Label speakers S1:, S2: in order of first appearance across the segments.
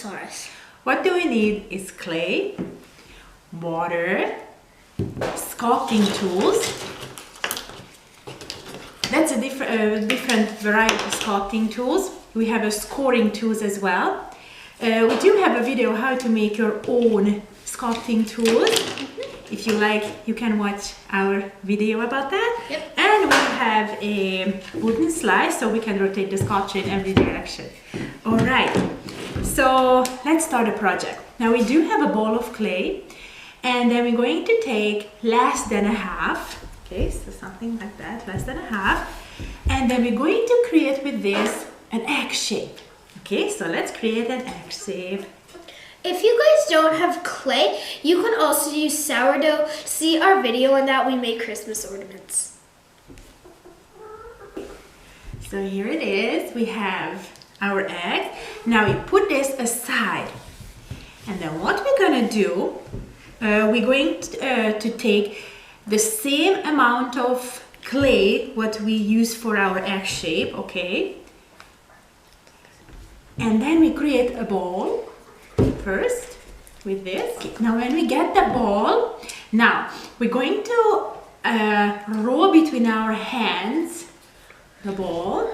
S1: Brontosaurus.
S2: What do we need is clay, water, sculpting tools. That's a different variety of sculpting tools. We have a scoring tools as well. We do have a video how to make your own sculpting tools. If you like, you can watch our video about that.
S1: Yep.
S2: And we have a wooden slice so we can rotate the sculpture in every direction. All right, so let's start the project. Now we do have a ball of clay, and then we're going to take less than a half. Okay, so something like that, less than a half. And then we're going to create with this an egg shape. Okay, so let's create an egg shape.
S1: If you guys don't have clay, you can also use sourdough. See our video on that, we make Christmas ornaments.
S2: So here it is, we have our egg. Now we put this aside. And then what we're gonna do, we're going to take the same amount of clay what we use for our egg shape, okay? And then we create a ball first with this. Now when we get the ball, now we're going to roll between our hands the ball,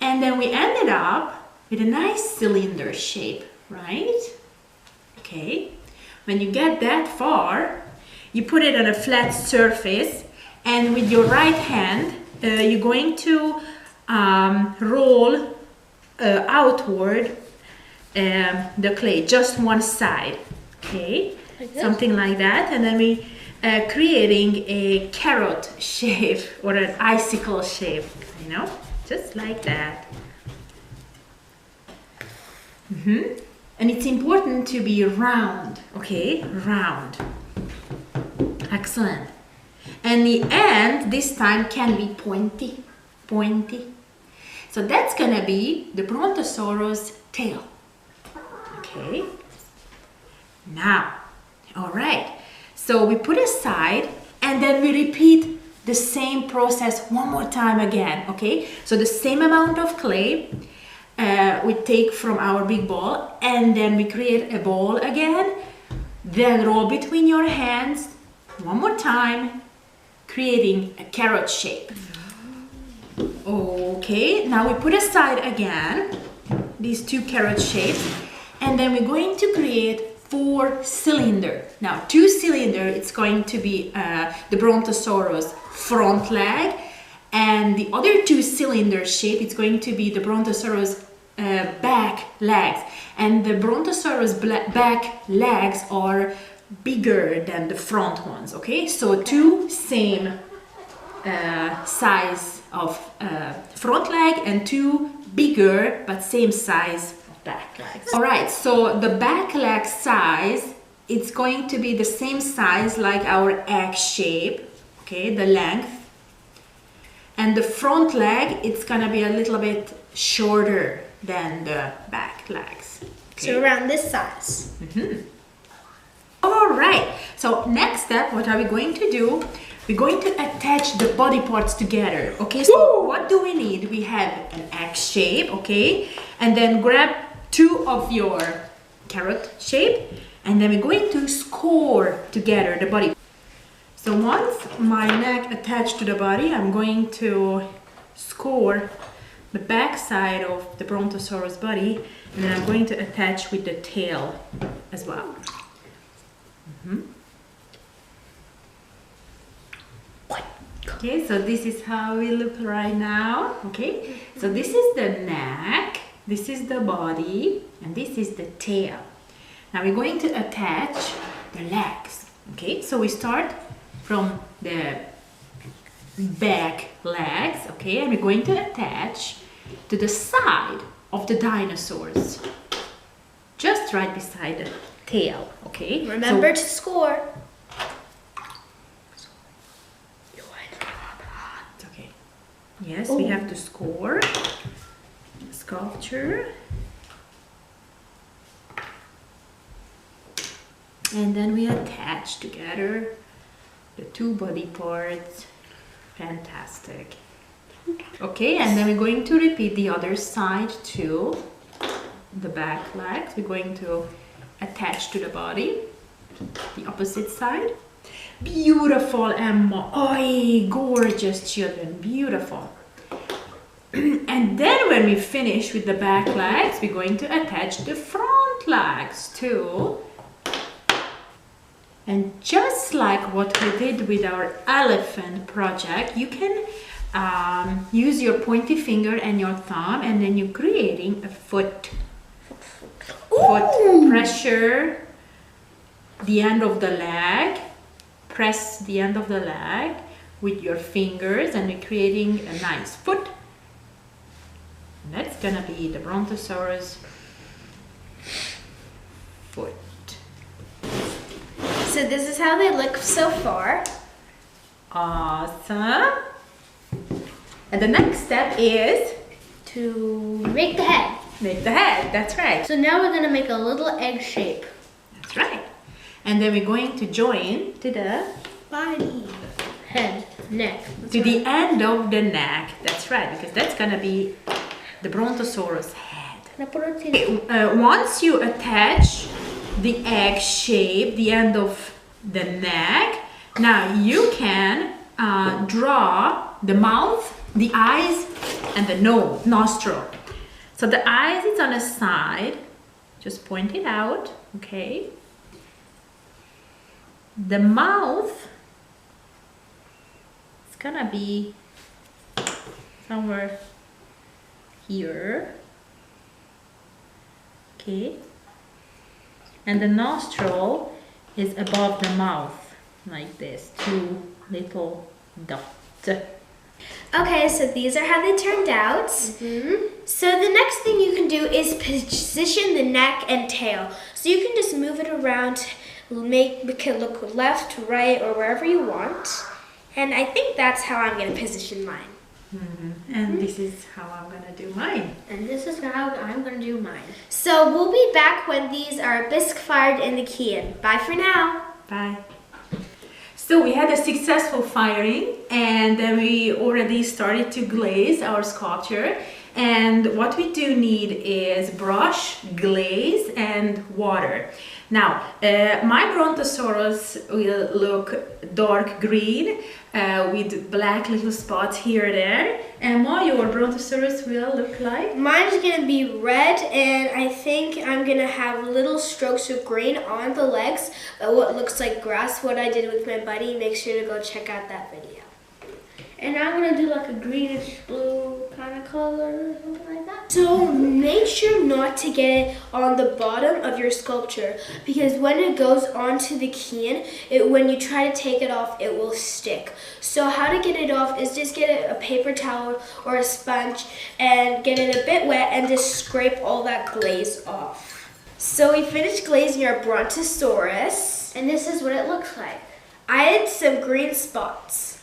S2: and then we ended up with a nice cylinder shape, right? Okay, when you get that far, you put it on a flat surface, and with your right hand you're going to roll outward the clay, just one side, okay, like something like that. And then we creating a carrot shape or an icicle shape, you know, just like that. And it's important to be round, okay, round. Excellent. And the end this time can be pointy. So that's gonna be the Brontosaurus tail. Okay. Now, all right. So we put aside, and then we repeat the same process one more time again. Okay. So the same amount of clay we take from our big ball, and then we create a ball again. Then roll between your hands one more time, creating a carrot shape. Okay, now we put aside again these two carrot shapes, and then we're going to create 4 cylinder. Now 2 cylinder, it's going to be the Brontosaurus front leg, and the other 2 cylinder shape, it's going to be the Brontosaurus back legs. And the Brontosaurus back legs are bigger than the front ones, okay? So 2 same size of front leg, and 2 bigger but same size of back legs. All right, so the back leg size, it's going to be the same size like our egg shape, okay, the length. And the front leg, it's gonna be a little bit shorter than the back legs. Okay?
S1: So around this size.
S2: All right, so next step, what are we going to do? We're going to attach the body parts together, okay? So what do we need? We have an egg shape, okay? And then grab 2 of your carrot shape, and then we're going to score together the body. So once my neck attached to the body, I'm going to score the back side of the Brontosaurus body, and then I'm going to attach with the tail as well. Okay, so this is how we look right now. Okay, so this is the neck, this is the body, and this is the tail. Now we're going to attach the legs. Okay, so we start from the back legs, okay, and we're going to attach to the side of the dinosaurs, just right beside the tail. Okay,
S1: Remember to score.
S2: Okay. Yes, we have to score the sculpture. And then we attach together the 2 body parts. Fantastic. Okay, and then we're going to repeat the other side too. the back legs. We're going to attach to the body, the opposite side. Beautiful, Emma. Oh, gorgeous children, beautiful. And then when we finish with the back legs, we're going to attach the front legs too. And just like what we did with our elephant project, you can use your pointy finger and your thumb, and then you're creating a foot. Foot pressure the end of the leg. Press the end of the leg with your fingers, and you're creating a nice foot. And that's gonna be the Brontosaurus foot.
S1: So this is how they look so far.
S2: Awesome. And the next step is
S1: To make the head.
S2: make the head. That's right.
S1: So now we're gonna make a little egg shape.
S2: That's right. And then we're going to join to the
S1: Body, head, neck.
S2: to the end of the neck. That's right, because that's gonna be the Brontosaurus head.
S1: Can I put it in?
S2: Once you attach the egg shape, the end of the neck, now you can draw the mouth, the eyes, and the nose, nostril. So the eyes is on the side, just point it out, okay? The mouth is gonna be somewhere here, okay? And the nostril is above the mouth, like this, two little dots.
S1: Okay, so these are how they turned out. So the next thing you can do is position the neck and tail. So you can just move it around, make it look left, right, or wherever you want. And I think that's how I'm going to position mine.
S2: And this is how I'm gonna do mine.
S1: And this is how I'm going to do mine. So we'll be back when these are bisque fired in the can. Bye for now.
S2: Bye. So we had a successful firing, and then we already started to glaze our sculpture. And what we do need is brush, glaze, and water. Now, my Brontosaurus will look dark green with black little spots here and there. And what your Brontosaurus will look like?
S1: Mine's going to be red, and I think I'm going to have little strokes of green on the legs, what looks like grass, what I did with my buddy. Make sure to go check out that video. And I'm going to do like a greenish blue kind of color or something like that. So make sure not to get it on the bottom of your sculpture, because when it goes onto the can, when you try to take it off, it will stick. So how to get it off is just get a paper towel or a sponge and get it a bit wet and just scrape all that glaze off. So we finished glazing our Brontosaurus, and this is what it looks like. I had some green spots.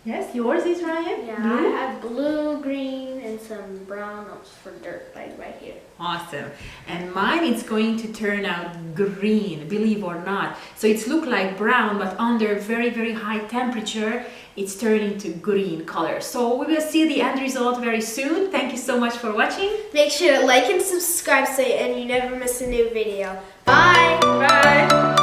S2: Yes, yours is Ryan?
S1: Yeah,
S2: Blue?
S1: I have blue, green, and some brown notes for dirt right here.
S2: Awesome. And mine is going to turn out green, believe or not. So it's look like brown, but under very, very high temperature, it's turning to green color. So we will see the end result very soon. Thank you so much for watching.
S1: Make sure to like and subscribe so you never miss a new video. Bye!
S2: Bye!